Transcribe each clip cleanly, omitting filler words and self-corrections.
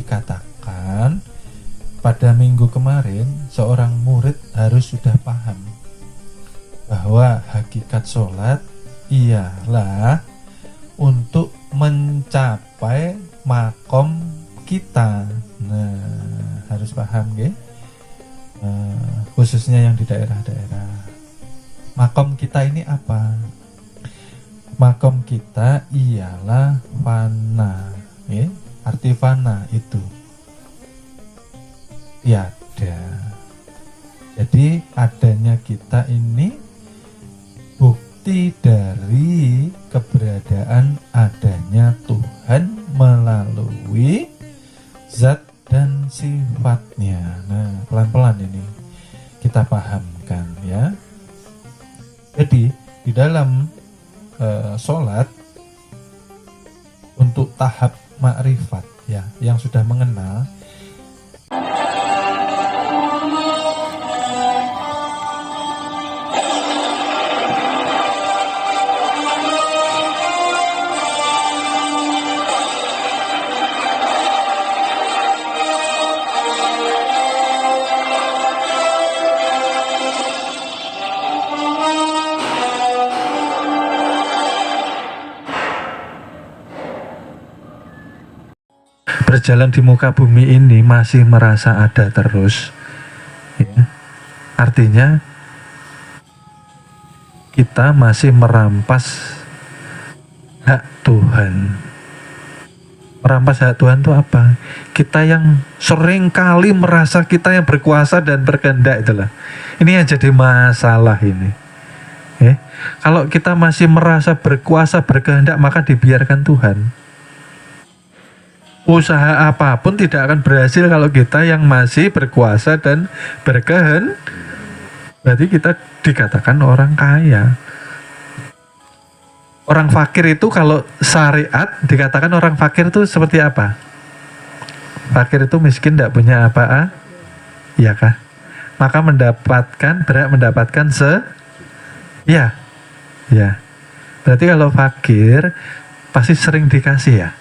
dikatakan pada minggu kemarin seorang murid harus sudah paham bahwa hakikat sholat ialah untuk mencapai makom kita. Nah, harus paham ya, khususnya yang di daerah-daerah. Makom kita ini apa? Makom kita ialah fana, ya. Arti fana itu tiada. Jadi adanya kita ini bukti dari keberadaan adanya Tuhan melalui zat dan sifatnya. Nah, pelan-pelan ini kita pahamkan ya. Jadi di dalam sholat untuk tahap makrifat ya, yang sudah mengenal, berjalan di muka bumi ini masih merasa ada terus ya. Artinya kita masih merampas hak Tuhan. Merampas hak Tuhan itu apa? Kita yang sering kali merasa kita yang berkuasa dan berkehendak, itulah ini yang jadi masalah ini ya. Kalau kita masih merasa berkuasa berkehendak, maka dibiarkan Tuhan. Usaha apapun tidak akan berhasil kalau kita yang masih berkuasa dan berkehendak. Berarti kita dikatakan orang kaya. Orang fakir itu kalau syariat dikatakan orang fakir itu seperti apa? Fakir itu miskin, tidak punya apa-apa, iya kah? Maka berhak mendapatkan ya. Berarti kalau fakir pasti sering dikasih ya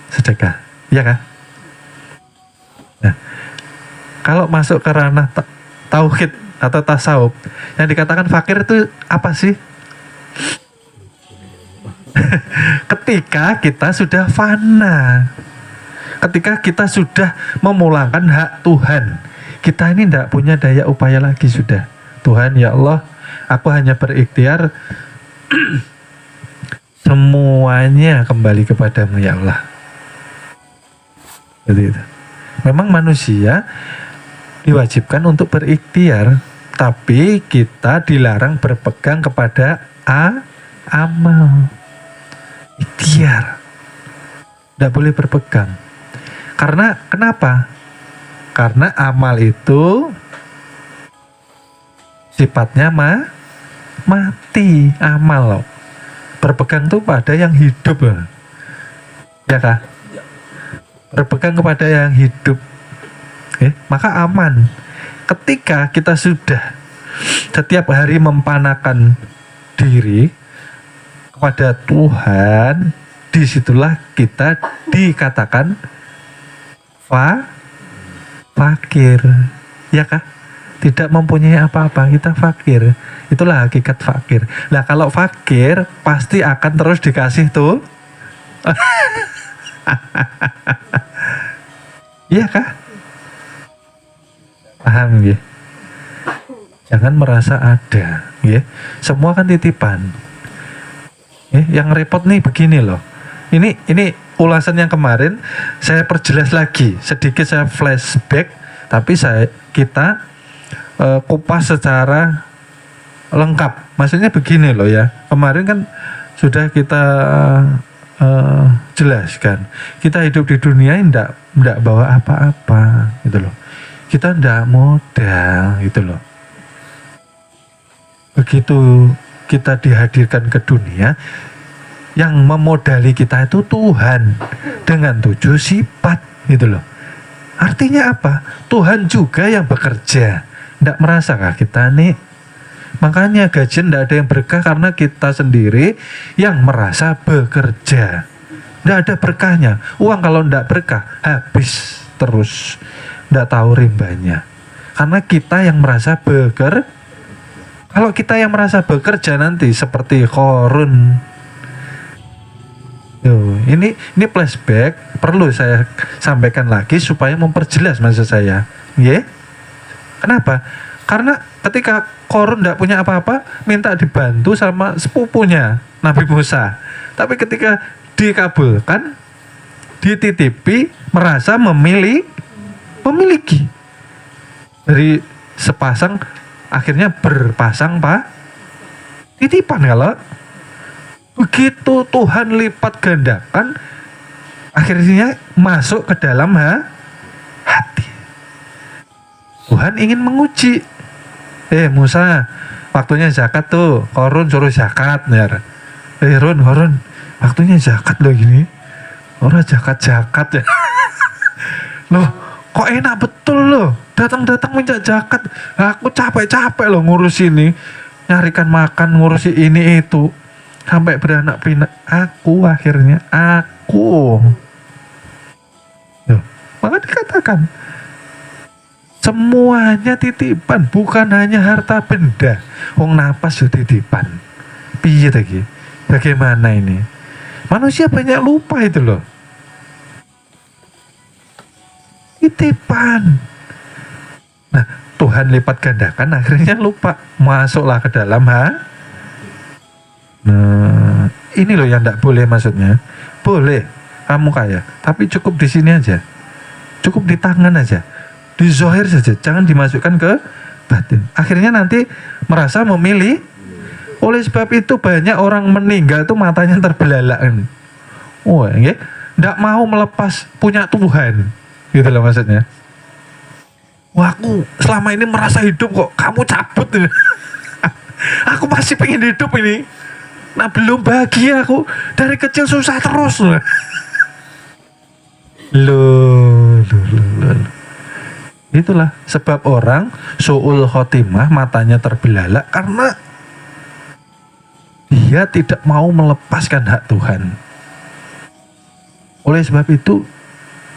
sedekah. Iya kan? Nah, kalau masuk ke ranah tauhid atau tasawuf, yang dikatakan fakir itu apa sih? Ketika kita sudah fana, ketika kita sudah memulangkan hak Tuhan, kita ini tidak punya daya upaya lagi sudah. Tuhan ya Allah, aku hanya berikhtiar, semuanya kembali kepadamu ya Allah. Gitu. Memang manusia diwajibkan untuk berikhtiar, tapi kita dilarang berpegang kepada amal. Ikhtiar tidak boleh berpegang. Karena kenapa? Karena amal itu sifatnya mati. Amal loh. Berpegang tuh pada yang hidup loh. Ya kah? Berpegang kepada yang hidup, maka aman. Ketika kita sudah setiap hari mempanakan diri kepada Tuhan, disitulah kita dikatakan fakir, ya kah? Tidak mempunyai apa-apa, kita fakir. Itulah hakikat fakir. Nah, kalau fakir pasti akan terus dikasih tuh. Iya kah? Paham ya? Jangan merasa ada ya. Semua kan titipan ya. Yang repot nih begini loh. Ini ulasan yang kemarin saya perjelas lagi. Sedikit saya flashback, tapi kita kupas secara lengkap. Maksudnya begini loh ya. Kemarin kan sudah kita jelaskan, kita hidup di dunia tidak bawa apa-apa gitu loh. Kita tidak modal gitu loh. Begitu kita dihadirkan ke dunia, yang memodali kita itu Tuhan dengan 7 sifat gitu loh. Artinya apa? Tuhan juga yang bekerja. Tidak merasakah kita nih? Makanya gajian tidak ada yang berkah karena kita sendiri yang merasa bekerja. Nggak ada berkahnya. Uang kalau nggak berkah, habis terus. Nggak tahu rimbanya. Karena kita yang merasa kalau kita yang merasa bekerja nanti seperti Qarun. Ini flashback perlu saya sampaikan lagi supaya memperjelas maksud saya. Ya? Kenapa? Karena ketika Qarun tidak punya apa-apa, minta dibantu sama sepupunya Nabi Musa. Tapi ketika dikabulkan, dititipi, merasa memiliki. Dari sepasang akhirnya berpasang titipan. Kalau begitu Tuhan lipat gandakan, akhirnya masuk ke dalam hati. Tuhan ingin menguji. Musa, waktunya zakat tuh. Qarun suruh zakat. Run, waktunya zakat loh gini. Orang zakat ya. Loh, kok enak betul loh. Datang minta zakat. Aku capek loh ngurus ini. Nyarikan makan, ngurusi ini itu. Sampai beranak pinak. Aku. Loh, maka dikatakan semuanya titipan, bukan hanya harta benda. Wong napas yo titipan. Piye lagi? Bagaimana ini? Manusia banyak lupa itu loh. Titipan. Nah, Tuhan lipat gandakan, akhirnya lupa. Masuklah ke dalam Nah, ini loh yang tidak boleh maksudnya. Boleh kamu kaya, tapi cukup di sini aja. Cukup di tangan aja. Di zohir saja, jangan dimasukkan ke batin. Akhirnya nanti merasa memilih. Oleh sebab itu banyak orang meninggal itu matanya terbelalak. Nggak mau melepas punya Tuhan, gitu loh maksudnya. Wah, aku selama ini merasa hidup kok, kamu cabut. Aku masih pengen hidup ini. Nah, belum bahagia aku, dari kecil susah terus. Loh. Itulah sebab orang su'ul khotimah, matanya terbelalak karena dia tidak mau melepaskan hak Tuhan. Oleh sebab itu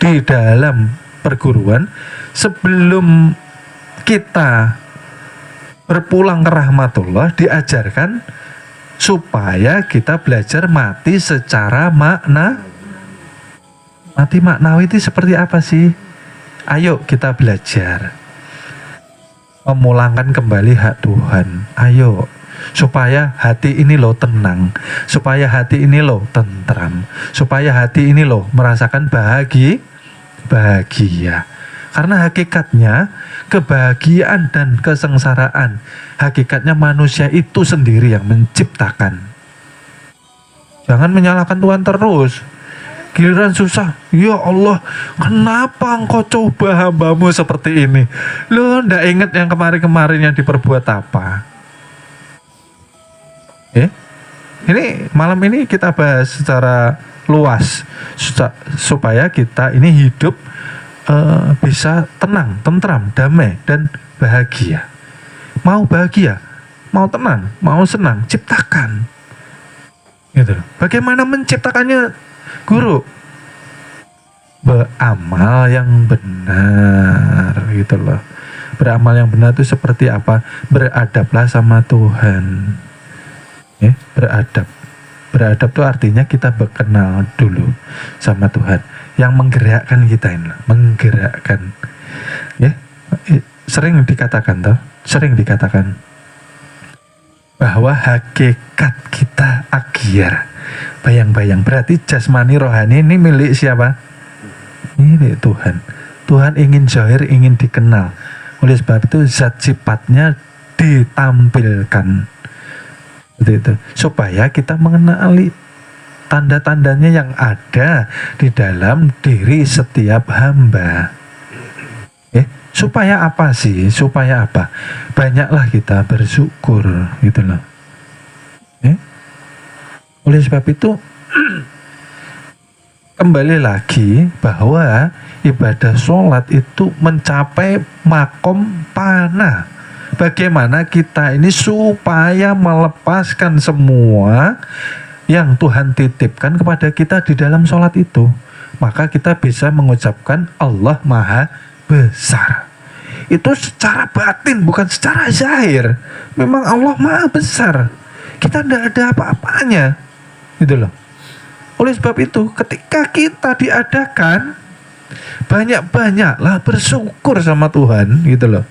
di dalam perguruan, sebelum kita berpulang ke rahmatullah, diajarkan supaya kita belajar mati secara mati maknawi itu seperti apa sih? Ayo kita belajar memulangkan kembali hak Tuhan. Ayo, supaya hati ini loh tenang, supaya hati ini loh tentram, supaya hati ini loh merasakan bahagia. Karena hakikatnya kebahagiaan dan kesengsaraan, hakikatnya manusia itu sendiri yang menciptakan. Jangan menyalahkan Tuhan terus. Giliran susah, ya Allah, kenapa engkau coba hambamu seperti ini? Lo ndak ingat yang kemarin-kemarin yang diperbuat apa? Ini malam ini kita bahas secara luas supaya kita ini hidup bisa tenang, tentram, damai dan bahagia. Mau bahagia, mau tenang, mau senang, ciptakan. Gitu. Bagaimana menciptakannya? Guru, beramal yang benar, gitu loh. Beramal yang benar itu seperti apa? Beradablah sama Tuhan. Beradab itu artinya kita berkenal dulu sama Tuhan. Yang menggerakkan kita ini, menggerakkan. Sering dikatakan bahwa hakikat kita agyar. Bayang-bayang, berarti jasmani rohani ini milik siapa? Milik Tuhan. Tuhan ingin zahir, ingin dikenal. Oleh sebab itu zat sifatnya ditampilkan. Itu. Supaya kita mengenali tanda-tandanya yang ada di dalam diri setiap hamba. Supaya apa sih? Supaya apa? Banyaklah kita bersyukur, gitu loh. Oleh sebab itu kembali lagi bahwa ibadah sholat itu mencapai makom panah. Bagaimana kita ini supaya melepaskan semua yang Tuhan titipkan kepada kita di dalam sholat itu, maka kita bisa mengucapkan Allah Maha Besar. Itu secara batin, bukan secara zahir. Memang Allah Maha Besar. Kita tidak ada apa-apanya, gitu loh. Oleh sebab itu, ketika kita diadakan, banyak-banyaklah bersyukur sama Tuhan, gitu loh.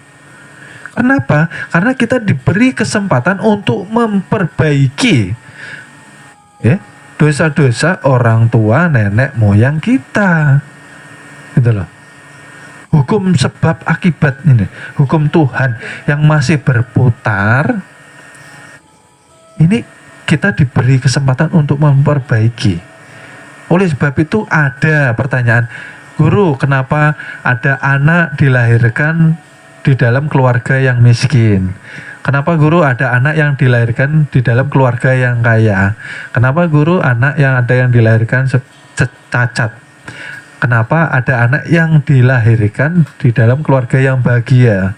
Kenapa? Karena kita diberi kesempatan untuk memperbaiki dosa-dosa orang tua, nenek moyang kita, gitu loh. Hukum sebab akibat ini, hukum Tuhan yang masih berputar, ini kita diberi kesempatan untuk memperbaiki. Oleh sebab itu ada pertanyaan, guru, kenapa ada anak dilahirkan di dalam keluarga yang miskin? Kenapa guru ada anak yang dilahirkan di dalam keluarga yang kaya? Kenapa guru anak yang ada yang dilahirkan cacat? Kenapa ada anak yang dilahirkan di dalam keluarga yang bahagia?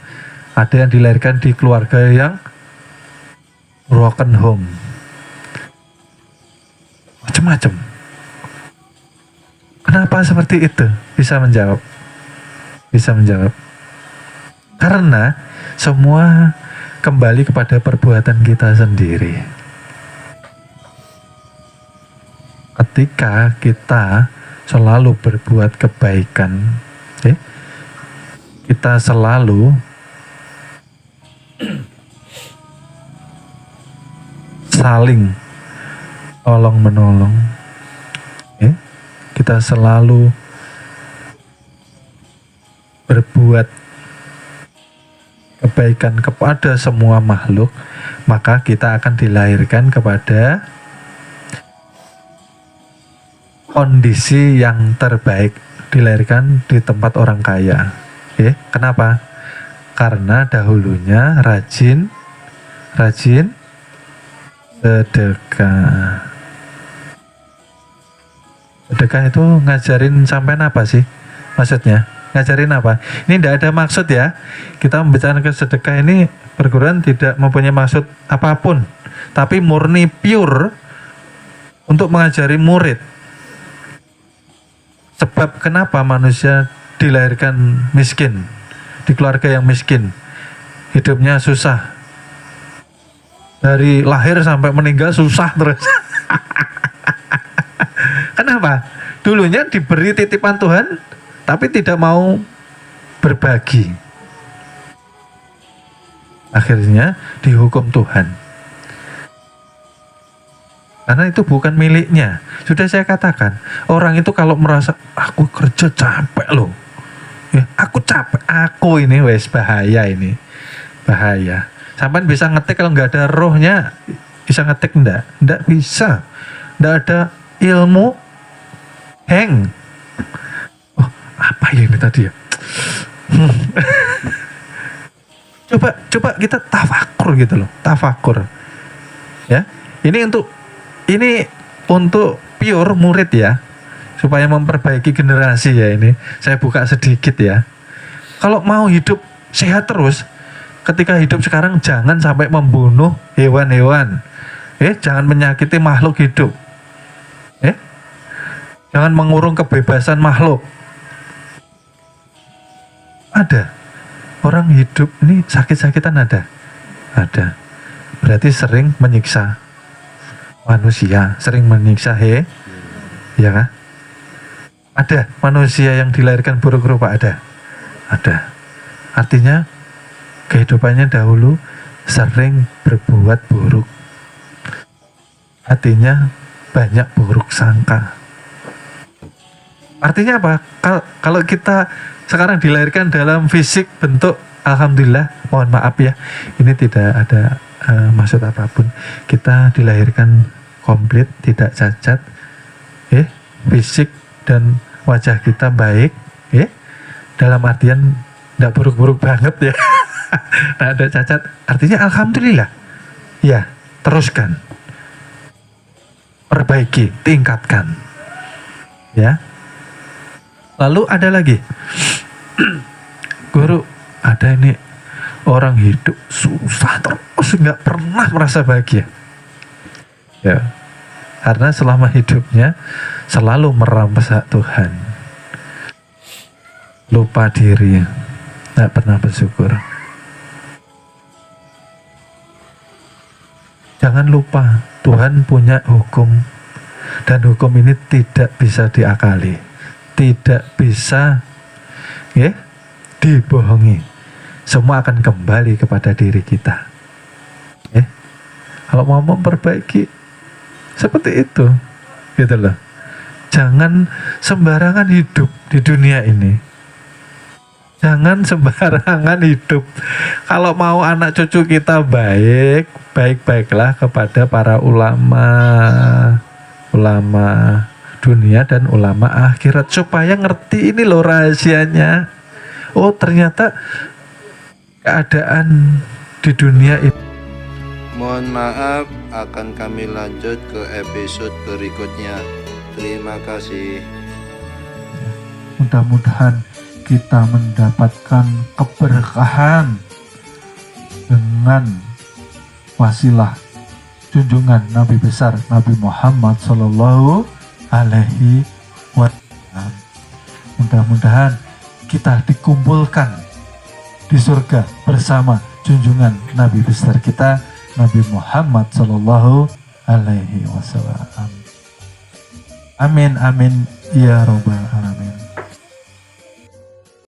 Ada yang dilahirkan di keluarga yang broken home. Macam-macam. Kenapa seperti itu? Bisa menjawab. Karena semua kembali kepada perbuatan kita sendiri. Ketika kita selalu berbuat kebaikan, kita selalu saling tolong menolong, kita selalu berbuat kebaikan kepada semua makhluk, maka kita akan dilahirkan kepada kondisi yang terbaik, dilahirkan di tempat orang kaya. Kenapa? Karena dahulunya rajin sedekah. Sedekah itu ngajarin sampean apa sih? Maksudnya ngajarin apa? Ini tidak ada maksud ya. Kita membicarakan sedekah ini perguruan tidak mempunyai maksud apapun, tapi murni pure untuk mengajari murid. Sebab kenapa manusia dilahirkan miskin, di keluarga yang miskin, hidupnya susah, dari lahir sampai meninggal susah terus. Kenapa? Dulunya diberi titipan Tuhan, tapi tidak mau berbagi. Akhirnya dihukum Tuhan. Karena itu bukan miliknya. Sudah saya katakan, orang itu kalau merasa aku kerja capek loh, aku capek, aku ini wes bahaya ini, bahaya. Sampai bisa ngetik kalau nggak ada rohnya, bisa ngetik ndak bisa, ndak ada ilmu, hang. Oh, apa ya ini tadi ya? Coba kita tafakur gitu loh, tafakur. Ya, ini untuk pure murid ya, supaya memperbaiki generasi ya ini. Saya buka sedikit ya. Kalau mau hidup sehat terus, ketika hidup sekarang jangan sampai membunuh hewan-hewan. Jangan menyakiti makhluk hidup. Jangan mengurung kebebasan makhluk. Ada orang hidup ini sakit-sakitan ada. Berarti sering menyiksa manusia, sering menyiksa ya kan? Ada manusia yang dilahirkan buruk rupa, ada. Artinya kehidupannya dahulu sering berbuat buruk, hatinya banyak buruk sangka. Artinya apa? Kalau kita sekarang dilahirkan dalam fisik bentuk, alhamdulillah, mohon maaf ya, ini tidak ada maksud apapun. Kita dilahirkan komplit, tidak cacat, fisik dan wajah kita baik, dalam artian tidak buruk-buruk banget ya, tidak ada cacat. Artinya alhamdulillah, ya teruskan, perbaiki, tingkatkan, ya. Lalu ada lagi, guru, ada ini orang hidup susah terus, nggak pernah merasa bahagia. Ya, Karena selama hidupnya selalu merampas hak Tuhan, lupa diri, tidak pernah bersyukur. Jangan lupa Tuhan punya hukum, dan hukum ini tidak bisa diakali, tidak bisa dibohongi. Semua akan kembali kepada diri kita. Kalau mau memperbaiki seperti itu, gitu loh. Jangan sembarangan hidup di dunia ini. Jangan sembarangan hidup. Kalau mau anak cucu kita baik-baiklah kepada para ulama dunia dan ulama akhirat, supaya ngerti ini loh rahasianya. Oh, ternyata keadaan di dunia itu. Mohon maaf, akan kami lanjut ke episode berikutnya. Terima kasih. Mudah-mudahan kita mendapatkan keberkahan dengan wasilah junjungan Nabi besar Nabi Muhammad Sallallahu Alaihi Wasallam. Mudah-mudahan kita dikumpulkan di surga bersama junjungan Nabi besar kita Nabi Muhammad Sallallahu Alaihi Wasallam. Amin amin ya robbal alamin.